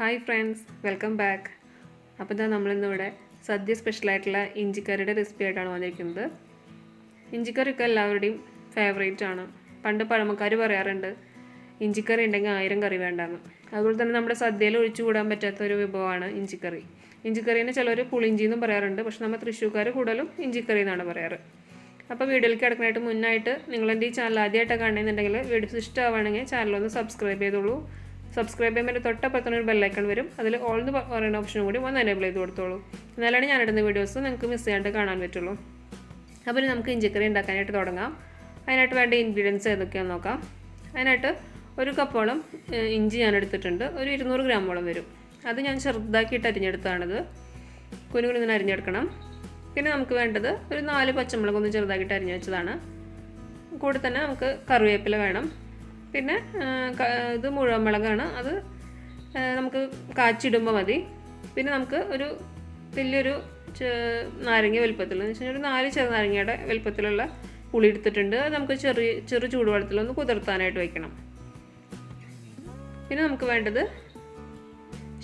Hi friends, welcome back. അപ്പോൾ ഇതാ നമ്മളിന്നിവിടെ സദ്യ സ്പെഷ്യലായിട്ടുള്ള ഇഞ്ചിക്കറിയുടെ recipe ആയിട്ടാണ് വന്നിരിക്കുന്നത്. ഇഞ്ചിക്കറിയൊക്കെ എല്ലാവരുടെയും ഫേവറേറ്റ് ആണ്. പണ്ട് പഴമക്കാർ പറയാറുണ്ട് ഇഞ്ചിക്കറി ഉണ്ടെങ്കിൽ 1000 കറി വേണ്ടാന്ന്. അതുപോലെ തന്നെ നമ്മുടെ സദ്യയിൽ ഒഴിച്ചുകൂടാൻ പറ്റാത്ത ഒരു വിഭവമാണ് ഇഞ്ചിക്കറി. ഇഞ്ചിക്കറിനെ ചിലർ പുളിയിഞ്ചി എന്നും പറയാറുണ്ട്. പക്ഷെ നമ്മൾ തൃശ്ശൂർക്കാർ കൂടുതലും ഇഞ്ചിക്കറി എന്നാണ് പറയാറ്. അപ്പോൾ വീഡിയോയിലേക്ക് കിടക്കാനായിട്ട് മുന്നായിട്ട് നിങ്ങളെൻ്റെ ഈ ചാനൽ ആദ്യമായിട്ടാണ് കാണുന്നുണ്ടെങ്കിൽ വീഡിയോസ് ഇഷ്ടമാവുകയാണെങ്കിൽ ചാനലൊന്ന് സബ്സ്ക്രൈബ് ചെയ്തോളൂ. സബ്സ്ക്രൈബ് ചെയ്യുമ്പോൾ തൊട്ടപ്പുറത്തുള്ള ഒരു ബെല്ലൈക്കൺ വരും. അതിൽ ഓൾ എന്ന് പറയുന്ന ഓപ്ഷനും കൂടി ഒന്ന് എനേബിൾ ചെയ്ത് കൊടുത്തോളൂ. എന്നാലാണ് ഞാനിടുന്ന വീഡിയോസ് നിങ്ങൾക്ക് മിസ് ചെയ്യാണ്ട് കാണാൻ പറ്റുള്ളൂ. അപ്പോൾ നമുക്ക് ഇഞ്ചിക്കറി ഉണ്ടാക്കാനായിട്ട് തുടങ്ങാം. അതിനായിട്ട് വേണ്ട ഇൻഗ്രീഡിയൻസ് ഏതൊക്കെയാണെന്ന് നോക്കാം. അതിനായിട്ട് ഒരു കപ്പോളം ഇഞ്ചി ഞാൻ എടുത്തിട്ടുണ്ട്. ഒരു 200 ഗ്രാമോളം വരും. അത് ഞാൻ ചെറുതാക്കിയിട്ട് അരിഞ്ഞെടുത്താണിത്. കുനുകുനുങ്ങനെ അരിഞ്ഞെടുക്കണം. പിന്നെ നമുക്ക് വേണ്ടത് ഒരു 4 പച്ചമുളകൊന്ന് ചെറുതാക്കിയിട്ട് അരിഞ്ഞ് വെച്ചതാണ്. കൂടെ തന്നെ നമുക്ക് കറിവേപ്പില വേണം. പിന്നെ ഇത് മുഴുവൻ മുളകാണ്. അത് നമുക്ക് കാച്ചിടുമ്പോൾ മതി. പിന്നെ നമുക്ക് ഒരു വലിയൊരു നാരങ്ങ വലുപ്പത്തിൽ എന്ന് വെച്ചാൽ ഒരു 4 ചെറുനാരങ്ങയുടെ വലുപ്പത്തിലുള്ള പുളി എടുത്തിട്ടുണ്ട്. അത് നമുക്ക് ചെറു ചൂടുവെള്ളത്തിലൊന്ന് കുതിർത്താനായിട്ട് വയ്ക്കണം. പിന്നെ നമുക്ക് വേണ്ടത്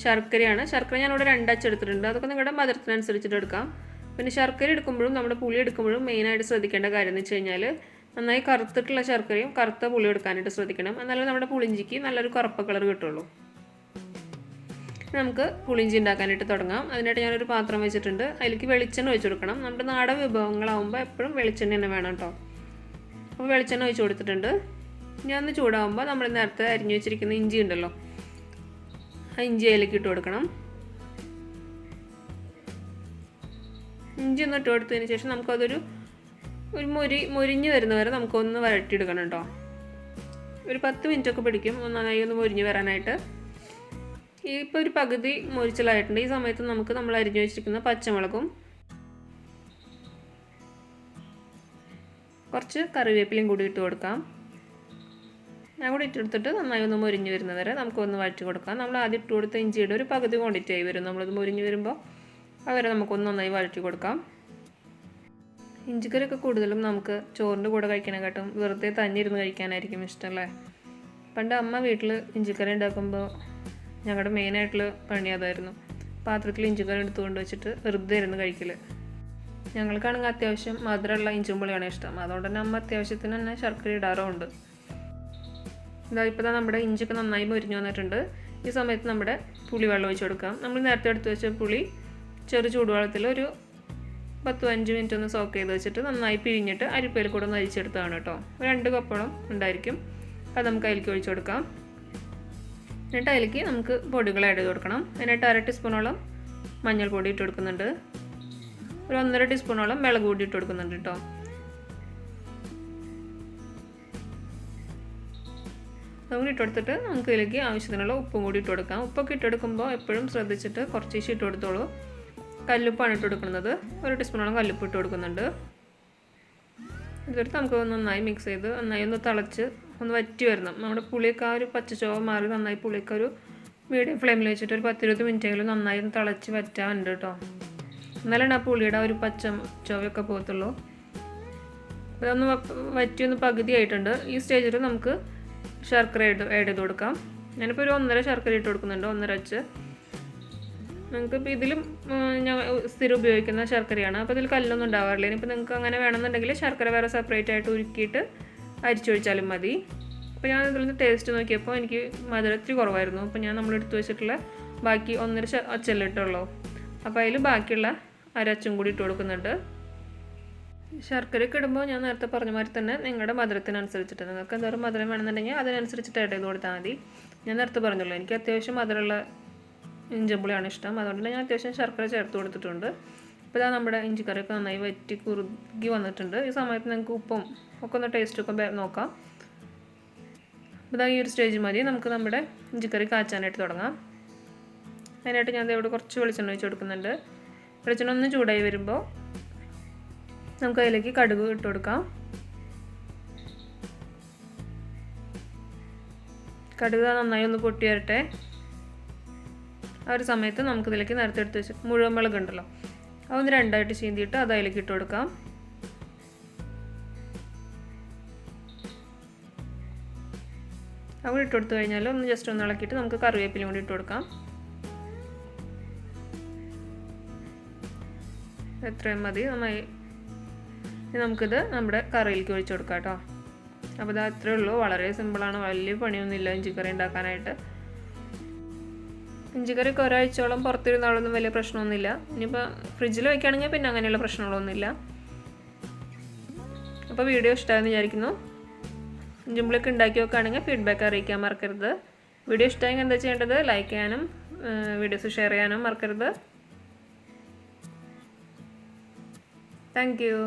ശർക്കരയാണ്. ശർക്കര ഞാനിവിടെ 2 അച്ച് എടുത്തിട്ടുണ്ട്. അതൊക്കെ നിങ്ങളുടെ മധുരത്തിനനുസരിച്ചിട്ട് എടുക്കാം. പിന്നെ ശർക്കര എടുക്കുമ്പോഴും നമ്മുടെ പുളി എടുക്കുമ്പോഴും മെയിനായിട്ട് ശ്രദ്ധിക്കേണ്ട കാര്യം എന്ന് വെച്ച് കഴിഞ്ഞാൽ നന്നായി കറുത്തിട്ടുള്ള ശർക്കരയും കറുത്ത പുളി എടുക്കാനായിട്ട് ശ്രദ്ധിക്കണം. എന്നാലും നമ്മുടെ പുളിഞ്ചിക്ക് നല്ലൊരു കറുപ്പ് കളർ കിട്ടുള്ളൂ. നമുക്ക് പുളിഞ്ചി ഉണ്ടാക്കാനായിട്ട് തുടങ്ങാം. അതിനായിട്ട് ഞാനൊരു പാത്രം വെച്ചിട്ടുണ്ട്. അതിലേക്ക് വെളിച്ചെണ്ണ ഒഴിച്ച് കൊടുക്കണം. നമ്മുടെ നാടൻ വിഭവങ്ങളാകുമ്പോൾ എപ്പോഴും വെളിച്ചെണ്ണ തന്നെ വേണം കേട്ടോ. അപ്പോൾ വെളിച്ചെണ്ണ ഒഴിച്ച് കൊടുത്തിട്ടുണ്ട്. ഞാൻ ഒന്ന് ചൂടാകുമ്പോൾ നമ്മൾ നേരത്തെ അരിഞ്ഞു വെച്ചിരിക്കുന്ന ഇഞ്ചി ഉണ്ടല്ലോ, ആ ഇഞ്ചി അതിലേക്ക് ഇട്ട് കൊടുക്കണം. ഇഞ്ചി ഒന്ന് ഇട്ട് കൊടുത്തതിന് ശേഷം നമുക്കതൊരു മുരിഞ്ഞ് വരുന്നവരെ നമുക്കൊന്ന് വരട്ടിയെടുക്കണം കേട്ടോ. ഒരു 10 മിനിറ്റൊക്കെ പിടിക്കും നന്നായി ഒന്ന് മുരിഞ്ഞ് വരാനായിട്ട്. ഇപ്പോൾ ഒരു പകുതി മുരിച്ചിലായിട്ടുണ്ട്. ഈ സമയത്ത് നമുക്ക് നമ്മൾ അരിഞ്ഞു വെച്ചിരിക്കുന്ന പച്ചമുളകും കുറച്ച് കറിവേപ്പിലയും കൂടി ഇട്ട് കൊടുക്കാം. ഞാൻ കൂടി ഇട്ടെടുത്തിട്ട് നന്നായി ഒന്ന് മുരിഞ്ഞ് വരുന്നവരെ നമുക്കൊന്ന് വഴറ്റി കൊടുക്കാം. നമ്മൾ ആദ്യം ഇട്ട് കൊടുത്ത ഇഞ്ചിയുടെ ഒരു പകുതി ക്വാണ്ടിറ്റി ആയി വരും. നമ്മളത് മുരിഞ്ഞ് വരുമ്പോൾ അവരെ നമുക്കൊന്ന് നന്നായി വഴറ്റി കൊടുക്കാം. ഇഞ്ചിക്കറിയൊക്കെ കൂടുതലും നമുക്ക് ചോറിൻ്റെ കൂടെ കഴിക്കാനെക്കാട്ടും വെറുതെ തന്നിരുന്ന് കഴിക്കാനായിരിക്കും ഇഷ്ടമല്ലേ. പണ്ട് അമ്മ വീട്ടിൽ ഇഞ്ചിക്കറി ഉണ്ടാക്കുമ്പോൾ ഞങ്ങളുടെ മെയിനായിട്ടുള്ള പണി അതായിരുന്നു. പാത്രത്തിൽ ഇഞ്ചിക്കറി എടുത്തുകൊണ്ട് വെച്ചിട്ട് വെറുതെ ഇരുന്ന് കഴിക്കൽ. ഞങ്ങൾക്കാണെങ്കിൽ അത്യാവശ്യം മധുരമുള്ള ഇഞ്ചിമ്പുളിയാണ് ഇഷ്ടം. അതുകൊണ്ട് തന്നെ അമ്മ അത്യാവശ്യത്തിന് തന്നെ ശർക്കര ഇടാറുമുണ്ട്. ഇപ്പോൾ നമ്മുടെ ഇഞ്ചിയൊക്കെ നന്നായി മുരിഞ്ഞു വന്നിട്ടുണ്ട്. ഈ സമയത്ത് നമ്മുടെ പുളി വെള്ളം ഒഴിച്ച് കൊടുക്കാം. നമ്മൾ നേരത്തെ എടുത്ത് വെച്ച പുളി ചെറു ചൂടുവെള്ളത്തിൽ ഒരു 10-15 മിനിറ്റ് ഒന്ന് സോക്ക് ചെയ്ത് വെച്ചിട്ട് നന്നായി പിഴിഞ്ഞിട്ട് അരിപ്പയിൽ കൂടെ ഒന്ന് അരിച്ചെടുത്തതാണ് കേട്ടോ. 2 കപ്പോളം ഉണ്ടായിരിക്കും. അത് നമുക്ക് അതിലേക്ക് ഒഴിച്ച് കൊടുക്കാം. എന്നിട്ട് അതിലേക്ക് നമുക്ക് പൊടികൾ ആഡ് ചെയ്ത് കൊടുക്കണം. അതിനായിട്ട് 1/2 ടീസ്പൂണോളം മഞ്ഞൾപ്പൊടി ഇട്ട് കൊടുക്കുന്നുണ്ട്. ഒരു 1.5 ടീസ്പൂണോളം മുളക് പൊടി ഇട്ട് കൊടുക്കുന്നുണ്ട് കേട്ടോ. അതുകൂടി ഇട്ട് കൊടുത്തിട്ട് നമുക്ക് ഇതിലേക്ക് ആവശ്യത്തിനുള്ള ഉപ്പും കൂടി ഇട്ട് കൊടുക്കാം. ഉപ്പൊക്കെ ഇട്ടെടുക്കുമ്പോൾ എപ്പോഴും ശ്രദ്ധിച്ചിട്ട് കുറച്ച് ഇട്ട് കൊടുത്തോളൂ. കല്ലുപ്പാണ് ഇട്ട് കൊടുക്കുന്നത്. 1 ടീസ്പൂണോളം കല്ലുപ്പ് ഇട്ട് കൊടുക്കുന്നുണ്ട്. ഇതൊരു നമുക്ക് നന്നായി മിക്സ് ചെയ്ത് നന്നായി ഒന്ന് തിളച്ച് ഒന്ന് വറ്റി വരണം. നമ്മുടെ പുളിയൊക്കെ ആ ഒരു പച്ചച്ചോവ മാറി നന്നായി പുളിയൊക്കെ ഒരു മീഡിയം ഫ്ലെയിമിൽ വെച്ചിട്ട് ഒരു 10-20 മിനിറ്റെങ്കിലും നന്നായി ഒന്ന് തിളച്ച് വറ്റാനുണ്ട് കേട്ടോ. എന്നാലാണ് ആ പുളിയുടെ ആ ഒരു പച്ച ചൊവയൊക്കെ പോകത്തുള്ളൂ. അതൊന്ന് വറ്റി ഒന്ന് പകുതി ആയിട്ടുണ്ട്. ഈ സ്റ്റേജിൽ നമുക്ക് ശർക്കര ആഡ് ചെയ്ത് കൊടുക്കാം. ഞാനിപ്പോൾ ഒരു 1.5 ശർക്കര ഇട്ട് കൊടുക്കുന്നുണ്ട്. 1.5 അച്ച്. നിങ്ങൾക്കിപ്പോൾ ഇതിലും ഞാൻ സ്ഥിരം ഉപയോഗിക്കുന്ന ശർക്കരയാണ്. അപ്പോൾ ഇതിൽ കല്ലൊന്നും ഉണ്ടാവാറില്ല. ഇനിയിപ്പോൾ നിങ്ങൾക്ക് അങ്ങനെ വേണമെന്നുണ്ടെങ്കിൽ ശർക്കര വേറെ സെപ്പറേറ്റ് ആയിട്ട് ഉരുക്കിയിട്ട് അരിച്ചൊഴിച്ചാലും മതി. അപ്പോൾ ഞാൻ ഇതിൽ നിന്ന് ടേസ്റ്റ് നോക്കിയപ്പോൾ എനിക്ക് മധുരത്തിൽ കുറവായിരുന്നു. അപ്പോൾ ഞാൻ നമ്മളെടുത്ത് വെച്ചിട്ടുള്ള ബാക്കി 1.5 അച്ചല്ലേ ഇട്ടുള്ളൂ. അപ്പോൾ അതിൽ ബാക്കിയുള്ള 1/2 അച്ചും കൂടി ഇട്ട് കൊടുക്കുന്നുണ്ട്. ശർക്കരയൊക്കെ ഇടുമ്പോൾ ഞാൻ നേരത്തെ പറഞ്ഞ മാതിരി തന്നെ നിങ്ങളുടെ മധുരത്തിനനുസരിച്ചിട്ട് നിങ്ങൾക്ക് എന്തോരം മധുരം വേണമെന്നുണ്ടെങ്കിൽ അതിനനുസരിച്ചിട്ട് ആഡ് ചെയ്ത് കൊടുത്താൽ മതി. ഞാൻ നേരത്തെ പറഞ്ഞല്ലോ എനിക്ക് അത്യാവശ്യം മധുരമുള്ള ഇഞ്ചിമ്പുളിയാണ് ഇഷ്ടം. അതുകൊണ്ട് ഞാൻ അത്യാവശ്യം ശർക്കര ചേർത്ത് കൊടുത്തിട്ടുണ്ട്. ഇപ്പോൾ ഇതാ നമ്മുടെ ഇഞ്ചിക്കറിയൊക്കെ നന്നായി വറ്റി കുറുകി വന്നിട്ടുണ്ട്. ഈ സമയത്ത് നിങ്ങൾക്ക് ഉപ്പും ഒക്കെ ഒന്ന് ടേസ്റ്റൊക്കെ നോക്കാം. ഇതാ ഈ ഒരു സ്റ്റേജ് മതി. നമുക്ക് നമ്മുടെ ഇഞ്ചിക്കറി കാച്ചാനായിട്ട് തുടങ്ങാം. അതിനായിട്ട് ഞാൻ ഇവിടെ കുറച്ച് വെളിച്ചെണ്ണ ഒഴിച്ച് കൊടുക്കുന്നുണ്ട്. വെളിച്ചെണ്ണ ഒന്ന് ചൂടായി വരുമ്പോൾ നമുക്ക് അതിലേക്ക് കടുക് ഇട്ട് കൊടുക്കാം. കടുക് നന്നായി ഒന്ന് പൊട്ടി വരട്ടെ. ആ ഒരു സമയത്ത് നമുക്കിതിലേക്ക് നേരത്തെ എടുത്ത് വെച്ച് മുഴുവൻ മുളക് ഉണ്ടല്ലോ അതൊന്ന് 2 ആയിട്ട് ചീന്തിയിട്ട് അത് അതിലേക്ക് ഇട്ട് കൊടുക്കാം. അവിടെ ഇട്ട് കൊടുത്തു കഴിഞ്ഞാൽ ഒന്ന് ജസ്റ്റ് ഒന്ന് ഇളക്കിയിട്ട് നമുക്ക് കറിവേപ്പിലയും കൂടി ഇട്ട് കൊടുക്കാം. എത്രയും മതി. നന്നായി നമുക്കിത് നമ്മുടെ കറിയിലേക്ക് ഒഴിച്ചു കൊടുക്കാം കേട്ടോ. അപ്പോൾ ഇത് അത്രയേ ഉള്ളൂ. വളരെ സിമ്പിളാണ്, വലിയ പണിയൊന്നുമില്ല ഇഞ്ചിക്കറി ഉണ്ടാക്കാനായിട്ട്. ഇഞ്ചിക്കറിയൊക്കെ ഒരാഴ്ചയോളം പുറത്തിരുന്നാളൊന്നും വലിയ പ്രശ്നമൊന്നുമില്ല. ഇനിയിപ്പോൾ ഫ്രിഡ്ജിൽ വയ്ക്കുകയാണെങ്കിൽ പിന്നെ അങ്ങനെയുള്ള പ്രശ്നങ്ങളൊന്നുമില്ല. അപ്പോൾ വീഡിയോ ഇഷ്ടമായെന്ന് വിചാരിക്കുന്നു. ഇഞ്ചിമ്പുളിയൊക്കെ ഉണ്ടാക്കി വെക്കുകയാണെങ്കിൽ ഫീഡ്ബാക്ക് അറിയിക്കാൻ മറക്കരുത്. വീഡിയോ ഇഷ്ടമായെങ്കിൽ എന്താ ചെയ്യേണ്ടത്? ലൈക്ക് ചെയ്യാനും വീഡിയോസ് ഷെയർ ചെയ്യാനും മറക്കരുത്. Thank you.